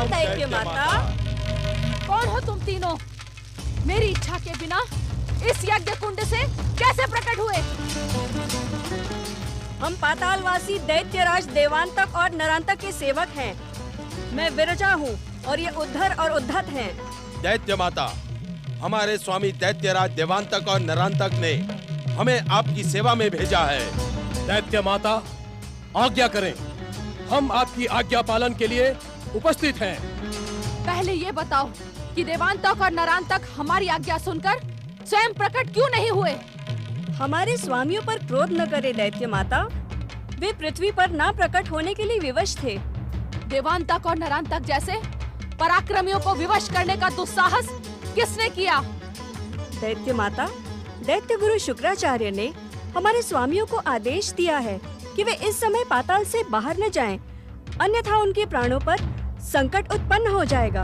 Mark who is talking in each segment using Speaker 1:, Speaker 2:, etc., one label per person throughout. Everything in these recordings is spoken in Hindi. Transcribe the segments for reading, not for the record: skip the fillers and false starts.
Speaker 1: प्रणाम दैत्य माता।
Speaker 2: कौन हो तुम तीनों? मेरी इच्छा के बिना इस यज्ञ कुंड से कैसे प्रकट हुए?
Speaker 1: हम पातालवासी दैत्यराज देवांतक और नरांतक के सेवक हैं। मैं विरजा हूँ और ये उद्धर और उद्धत हैं।
Speaker 3: दैत्य माता, हमारे स्वामी दैत्यराज देवांतक और नरांतक ने हमें आपकी सेवा में भेजा है।
Speaker 4: दैत्य माता, आज्ञा करें, हम आपकी आज्ञा पालन के लिए उपस्थित हैं।
Speaker 2: पहले ये बताओ कि देवांतक और नरांतक हमारी आज्ञा सुनकर स्वयं प्रकट क्यों नहीं हुए?
Speaker 1: हमारे स्वामियों पर क्रोध न करे दैत्य माता, वे पृथ्वी पर ना प्रकट होने के लिए विवश थे।
Speaker 2: देवांतक और नरांतक जैसे पराक्रमियों को विवश करने का दुस्साहस किसने किया?
Speaker 1: दैत्य माता, दैत्य गुरु शुक्राचार्य ने हमारे स्वामियों को आदेश दिया है कि वे इस समय पाताल से बाहर न जाएं, अन्यथा उनके प्राणों पर संकट उत्पन्न हो जाएगा।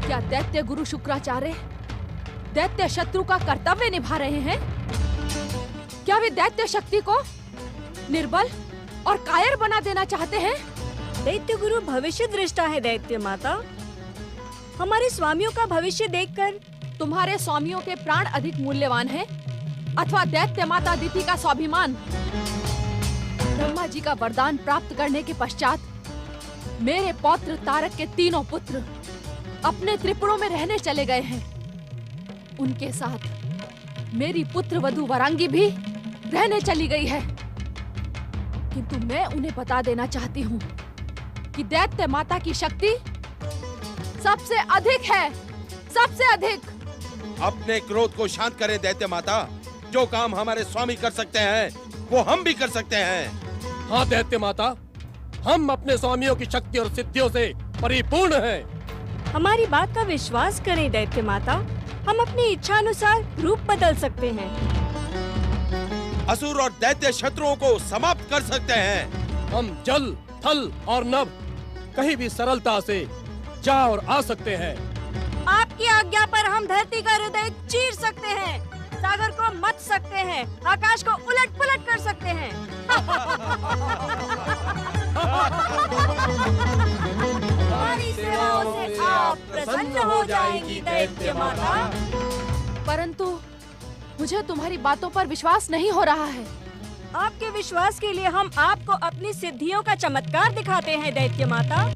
Speaker 2: क्या दैत्य गुरु शुक्राचार्य दैत्य शत्रु का कर्तव्य निभा रहे हैं? क्या वे दैत्य शक्ति को निर्बल और कायर बना देना चाहते हैं?
Speaker 1: दैत्य गुरु भविष्य दृष्टा है दैत्य माता। हमारे स्वामियों का भविष्य देखकर
Speaker 2: तुम्हारे स्वामियों के प्राण अधिक मूल्यवान हैं अथवा दैत्य माता दिति का स्वाभिमान? ब्रह्मा जी का वरदान प्राप्त करने के पश्चात मेरे पौत्र तारक के तीनों पुत्र अपने त्रिपुरों में रहने चले गए हैं। उनके साथ मेरी पुत्र वधू वरांगी भी रहने चली गई है। किंतु मैं उन्हें बता देना चाहती हूँ कि दैत्य माता की शक्ति सबसे अधिक है, सबसे अधिक।
Speaker 3: अपने क्रोध को शांत करें दैत्य माता। जो काम हमारे स्वामी कर सकते हैं वो हम भी कर सकते हैं।
Speaker 4: हाँ दैत्य माता, हम अपने स्वामियों की शक्ति और सिद्धियों से परिपूर्ण हैं।
Speaker 1: हमारी बात का विश्वास करें दैत्य माता, हम अपनी इच्छा अनुसार रूप बदल सकते हैं।
Speaker 3: असुर और दैत्य शत्रुओं को समाप्त कर सकते हैं।
Speaker 4: हम जल, थल और नभ कहीं भी सरलता से जा और आ सकते हैं।
Speaker 1: आपकी आज्ञा पर हम धरती का हृदय चीर सकते हैं, सागर को मथ सकते हैं, आकाश को उलट पुलट कर सकते हैं। हमारी सेवाओं से आप प्रसन्न हो जाएंगी दैत्य माता।
Speaker 2: परंतु मुझे तुम्हारी बातों पर विश्वास नहीं हो रहा है।
Speaker 1: आपके विश्वास के लिए हम आपको अपनी सिद्धियों का चमत्कार दिखाते हैं दैत्य माता।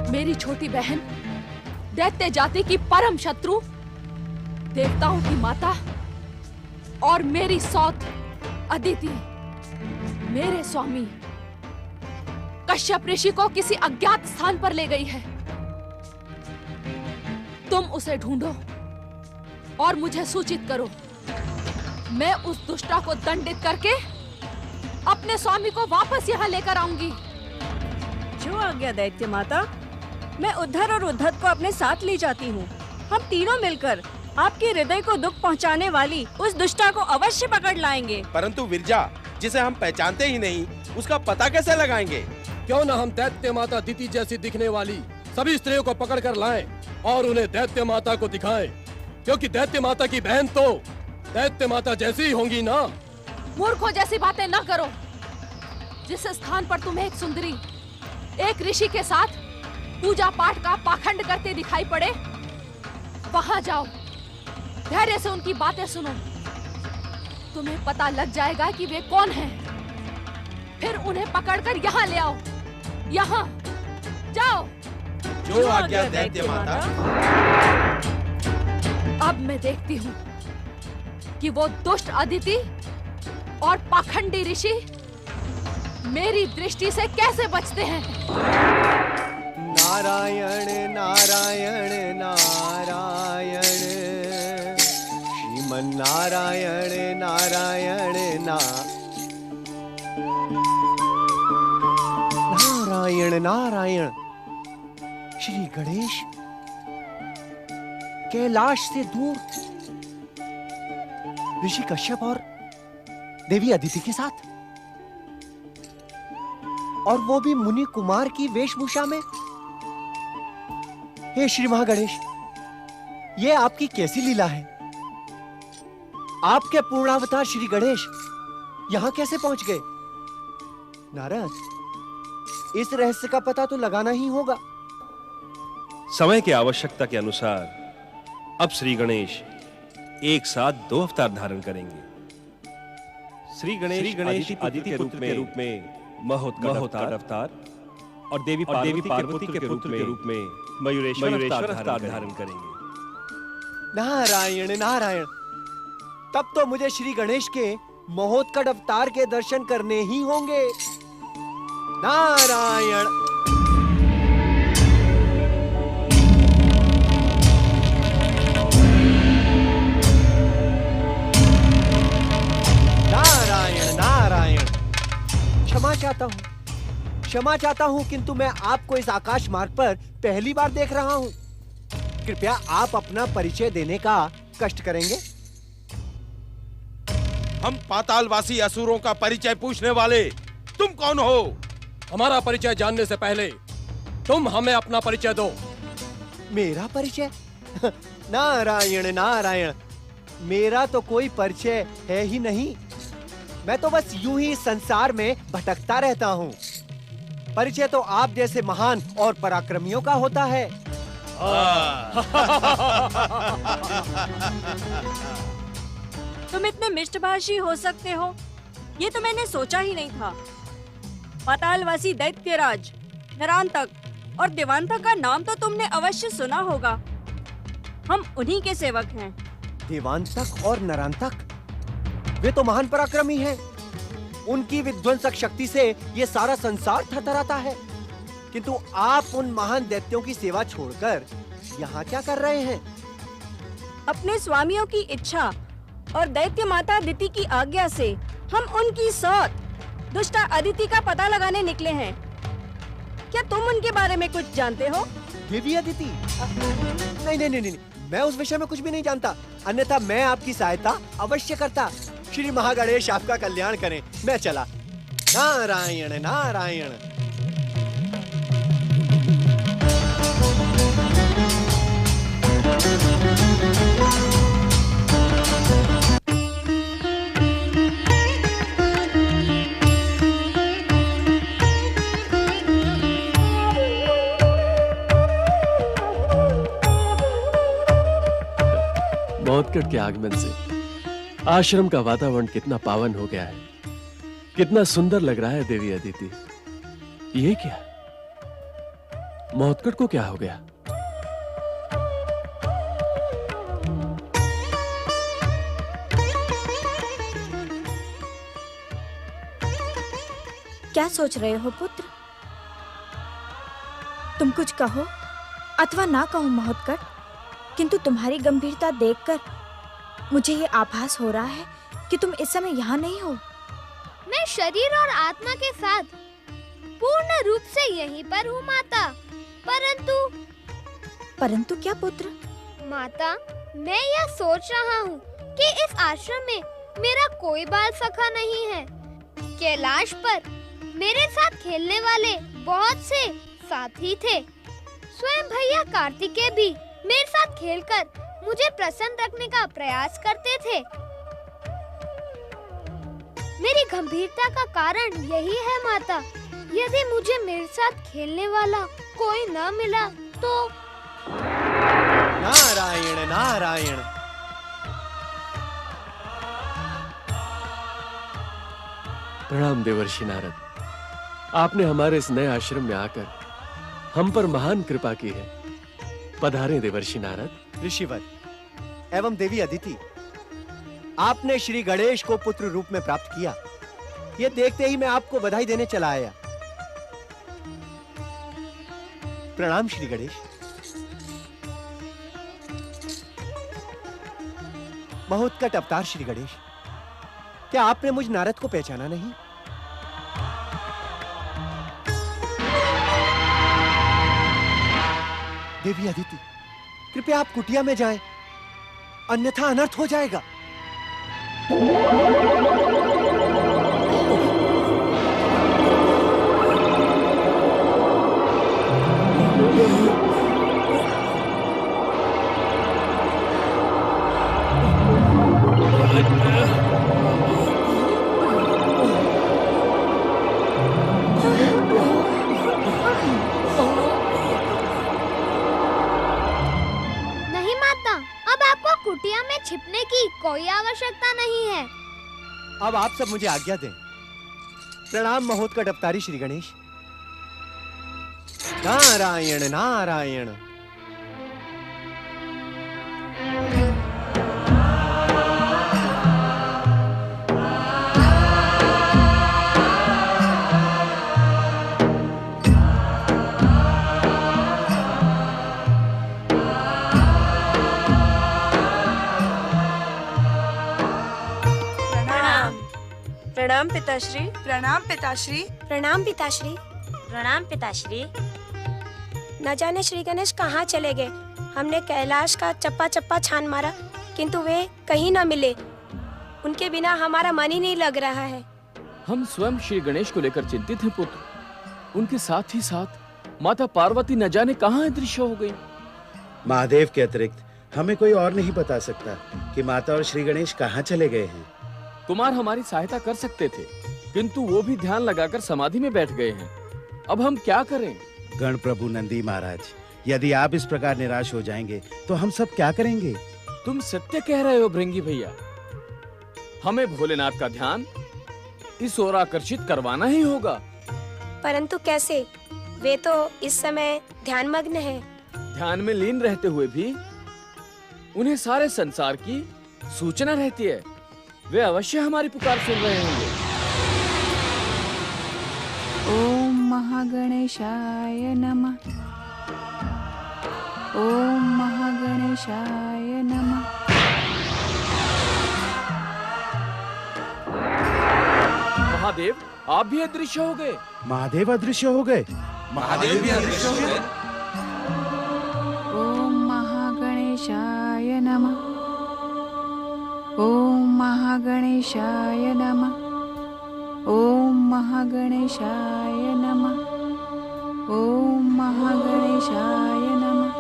Speaker 2: मेरी छोटी बहन दैत्य जाति की परम शत्रु, देवताओं की माता और मेरी सौत अदिति मेरे स्वामी कश्यप ऋषि को किसी अज्ञात स्थान पर ले गई है। तुम उसे ढूंढो और मुझे सूचित करो। मैं उस दुष्टा को दंडित करके अपने स्वामी को वापस यहाँ लेकर आऊंगी।
Speaker 1: जो आज्ञा दैत्य माता। मैं उद्धर और उद्धत को अपने साथ ले जाती हूँ। हम तीनों मिलकर आपके हृदय को दुख पहुँचाने वाली उस दुष्टा को अवश्य पकड़ लाएंगे।
Speaker 3: परंतु विरजा, जिसे हम पहचानते ही नहीं, उसका पता कैसे लगाएंगे?
Speaker 4: क्यों न हम दैत्य माता दिति जैसी दिखने वाली सभी स्त्रियों को पकड़ कर लाएं और उन्हें दैत्य माता को दिखाएं, क्योंकि दैत्य माता की बहन तो दैत्य माता जैसी ही होंगी ना।
Speaker 2: मूर्खों जैसी बातें न करो। जिस स्थान पर तुम्हें एक सुंदरी एक ऋषि के साथ पूजा पाठ का पाखंड करते दिखाई पड़े, वहां जाओ, धैर्य से उनकी बातें सुनो। तुम्हें पता लग जाएगा कि वे कौन हैं। फिर उन्हें पकड़कर यहाँ ले आओ। यहाँ जाओ।
Speaker 3: जो आज्ञा दैत्य माता।
Speaker 2: अब मैं देखती हूँ कि वो दुष्ट अदिति और पाखंडी ऋषि मेरी दृष्टि से कैसे बचते हैं।
Speaker 5: नारायण नारायण नारायण, श्रीमन नारायण नारायण नारायण नारायण। श्री गणेश कैलाश से दूर ऋषि कश्यप और देवी अदिति के साथ, और वो भी मुनि कुमार की वेशभूषा में। हे श्री महागणेश, ये आपकी कैसी लीला है? आपके पूर्णावतार श्री गणेश यहां कैसे पहुंच गए? नारद, इस रहस्य का पता तो लगाना ही होगा।
Speaker 6: समय की आवश्यकता के अनुसार अब श्री गणेश एक साथ 2 अवतार धारण करेंगे। श्री गणेश आदित्य के रूप में महोत्कट अवतार और देवी पार्वती के पुत्र के रूप में मयूरेश्वर अवतार धारण करेंगे।
Speaker 5: नारायण नारायण, तब तो मुझे श्री गणेश के महोत्कट अवतार के दर्शन करने ही होंगे। नारायण नारायण नारायण। क्षमा चाहता हूं, किंतु मैं आपको इस आकाश मार्ग पर पहली बार देख रहा हूं। कृपया आप अपना परिचय देने का कष्ट करेंगे।
Speaker 3: हम पातालवासी असुरों का परिचय पूछने वाले तुम कौन हो?
Speaker 4: हमारा परिचय जानने से पहले तुम हमें अपना परिचय दो।
Speaker 5: मेरा परिचय? नारायण नारायण, मेरा तो कोई परिचय है ही नहीं। मैं तो बस यूं ही संसार में भटकता रहता हूँ। परिचय तो आप जैसे महान और पराक्रमियों का होता है।
Speaker 1: तुम इतने मिष्टभाषी हो सकते हो, ये तो मैंने सोचा ही नहीं था। पातालवासी दैत्यराज, नरांतक और देवांतक का नाम तो तुमने अवश्य सुना होगा। हम उन्हीं के सेवक हैं।
Speaker 5: देवांतक और नरांतक, वे तो महान पराक्रमी हैं। उनकी विध्वंसक शक्ति से ये सारा संसार थरथराता है। किंतु आप उन महान दैत्यों की सेवा छोड़कर यहाँ क्या कर रहे हैं?
Speaker 1: अपने स्वामियों की इच्छा और दैत्य माता अदिति की आज्ञा से हम उनकी सौत दुष्टा अदिति का पता लगाने निकले हैं। क्या तुम उनके बारे में कुछ जानते हो?
Speaker 5: देवी अदिति? नहीं नहीं नहीं नहीं, मैं उस विषय में कुछ भी नहीं जानता। अन्यथा मैं आपकी सहायता अवश्य करता। श्री महागणेश आपका कल्याण करें। मैं चला। नारायण नारायण।
Speaker 7: महोत्कट के आगमन से आश्रम का वातावरण कितना पावन हो गया है। कितना सुंदर लग रहा है देवी अदिति। ये क्या? महोत्कट को क्या हो गया?
Speaker 8: क्या सोच रहे हो पुत्र? तुम कुछ कहो अथवा ना कहो महोत्कट, किंतु तुम्हारी गंभीरता देखकर मुझे ये आभास हो रहा है कि तुम इस समय यहाँ नहीं हो।
Speaker 9: मैं शरीर और आत्मा के साथ पूर्ण रूप से यहीं पर हूँ माता। परंतु क्या पुत्र? माता, मैं यह सोच रहा हूँ कि इस आश्रम में मेरा कोई बाल सखा नहीं है। कैलाश पर मेरे साथ खेलने वाले बहुत से साथी थे। स्वयं भैया कार्तिकेय भी मेरे साथ खेलकर मुझे प्रसन्न रखने का प्रयास करते थे। मेरी गंभीरता का कारण यही है माता। यदि मुझे मेरे साथ खेलने वाला कोई न मिला तो।
Speaker 5: नारायण नारायण।
Speaker 7: प्रणाम देवर्षि नारद। आपने हमारे इस नए आश्रम में आकर हम पर महान कृपा की है। पधारे देवर्षि नारद।
Speaker 5: ऋषिवर एवं देवी अदिति, आपने श्री गणेश को पुत्र रूप में प्राप्त किया, ये देखते ही मैं आपको बधाई देने चला आया। प्रणाम श्री गणेश। महोत्कट अवतार श्री गणेश, क्या आपने मुझ नारद को पहचाना नहीं? देवी अदिति, कृपया आप कुटिया में जाएं, अन्यथा अनर्थ हो जाएगा।
Speaker 9: कुटिया में छिपने की कोई आवश्यकता नहीं है।
Speaker 5: अब आप सब मुझे आज्ञा दें। प्रणाम महोत्कट अवतारी श्री गणेश। नारायण नारायण।
Speaker 1: प्रणाम पिताश्री।
Speaker 10: प्रणाम पिताश्री।
Speaker 8: प्रणाम पिताश्री।
Speaker 11: प्रणाम पिताश्री।
Speaker 8: न जाने श्री गणेश कहाँ चले गए। हमने कैलाश का चप्पा चप्पा छान मारा, किंतु वे कहीं न मिले। उनके बिना हमारा मन ही नहीं लग रहा है।
Speaker 12: हम स्वयं श्री गणेश को लेकर चिंतित हैं पुत्र। उनके साथ ही साथ माता पार्वती न जाने कहाँ अदृश्य हो गई।
Speaker 13: महादेव के अतिरिक्त हमें कोई और नहीं बता सकता कि माता और श्री गणेश कहाँ चले गए हैं।
Speaker 12: कुमार हमारी सहायता कर सकते थे, किंतु वो भी ध्यान लगाकर समाधि में बैठ गए हैं। अब हम क्या करें?
Speaker 13: गण प्रभु नंदी महाराज, यदि आप इस प्रकार निराश हो जाएंगे तो हम सब क्या करेंगे?
Speaker 12: तुम सत्य कह रहे हो भृंगी भैया। हमें भोलेनाथ का ध्यान इस ओर आकर्षित करवाना ही होगा।
Speaker 8: परंतु कैसे? वे तो इस समय ध्यानमग्न हैं।
Speaker 12: ध्यान में लीन रहते हुए भी उन्हें सारे संसार की सूचना रहती है। वे अवश्य हमारी पुकार सुन रहे होंगे।
Speaker 10: ओम महागणेशाय नमः। ओम महागणेशाय नमः।
Speaker 12: महादेव, आप भी अदृश्य हो गए।
Speaker 13: महादेव अदृश्य हो गए।
Speaker 3: महादेव भी अदृश्य हो गए।
Speaker 10: ओम महागणेशाय नमः। ओम महागणेशाय नमः। ओम महागणेशाय नमः। ओम महागणेशाय नमः।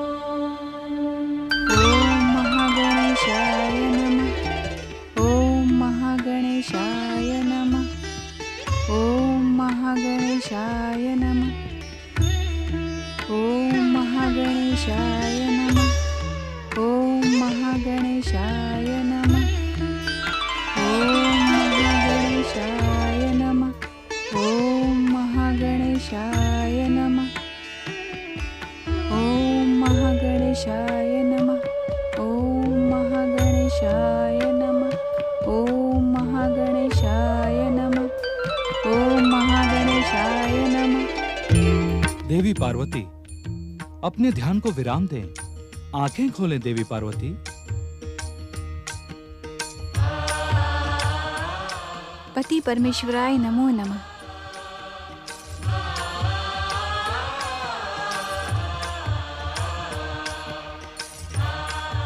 Speaker 10: ओम महागणेशाय नमः। ओम महागणेशाय नमः। ओम महागणेशाय नमः। ओम महागणेशाय नमः। ओम महागणेशाय नमः। ओम महागणेशाय नमः। ओम महागणेशाय नमः। ओम महागणेशाय नमः। ओम महागणेशाय नमः। ओम महागणेशाय नमः। ओम महागणेशाय नमः।
Speaker 14: देवी पार्वती, अपने ध्यान को विराम दें। आंखें खोलें देवी पार्वती।
Speaker 10: पति परमेश्वराय नमो नमः।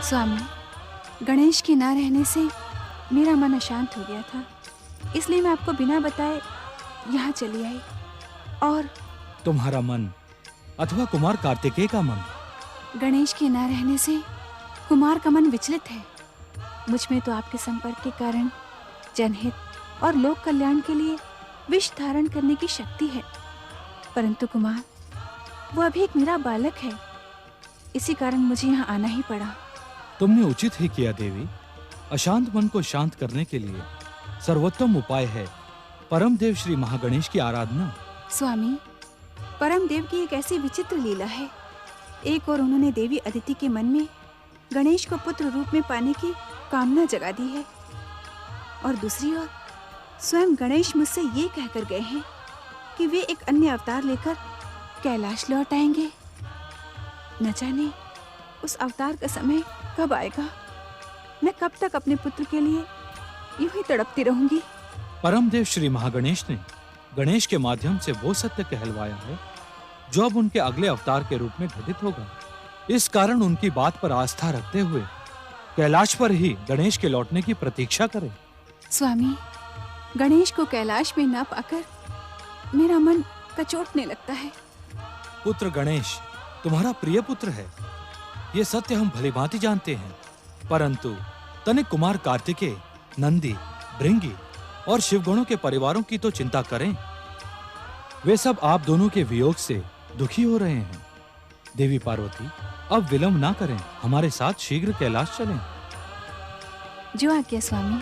Speaker 10: स्वामी, गणेश के ना रहने से मेरा मन अशांत हो गया था, इसलिए मैं आपको बिना बताए यहाँ चली आई। और
Speaker 14: तुम्हारा मन अथवा कुमार कार्तिकेय का मन?
Speaker 10: गणेश के ना रहने से कुमार का मन विचलित है। मुझ में तो आपके संपर्क के कारण जनहित और लोक कल्याण के लिए विष धारण करने की शक्ति है, परंतु कुमार वो अभी एक मेरा बालक है। इसी कारण मुझे यहाँ आना ही पड़ा।
Speaker 14: तुमने उचित ही किया देवी। अशांत मन को शांत करने के लिए सर्वोत्तम उपाय है परम देव श्री महागणेश की आराधना।
Speaker 10: स्वामी, परम देव की एक ऐसी विचित्र लीला है। एक और उन्होंने देवी अदिति के मन में गणेश को पुत्र रूप में पाने की कामना जगा दी है, और दूसरी ओर स्वयं गणेश मुझसे ये कहकर गए हैं कि वे एक अन्य अवतार लेकर कैलाश लौट आएंगे। न जाने उस अवतार का समय कब आएगा। मैं कब तक अपने पुत्र के लिए यूं ही तड़पती रहूंगी।
Speaker 14: परमदेव श्री महागणेश ने गणेश के माध्यम से वो सत्य कहलवाया है जो अब उनके अगले अवतार के रूप में घटित होगा। इस कारण उनकी बात पर आस्था रखते हुए कैलाश पर ही गणेश के लौटने की प्रतीक्षा करें।
Speaker 10: स्वामी, गणेश को कैलाश में न पाकर मेरा मन कचोटने लगता है।
Speaker 14: पुत्र गणेश तुम्हारा प्रिय पुत्र है, ये सत्य हम भलीभांति जानते हैं, परंतु तनिक कुमार कार्तिकेय, नंदी, भृंगी और शिवगणों के परिवारों की तो चिंता करें। वे सब आप दोनों के वियोग से दुखी हो रहे हैं। देवी पार्वती, अब विलंब ना करें, हमारे साथ शीघ्र कैलाश चलें।
Speaker 10: जो आज्ञा स्वामी।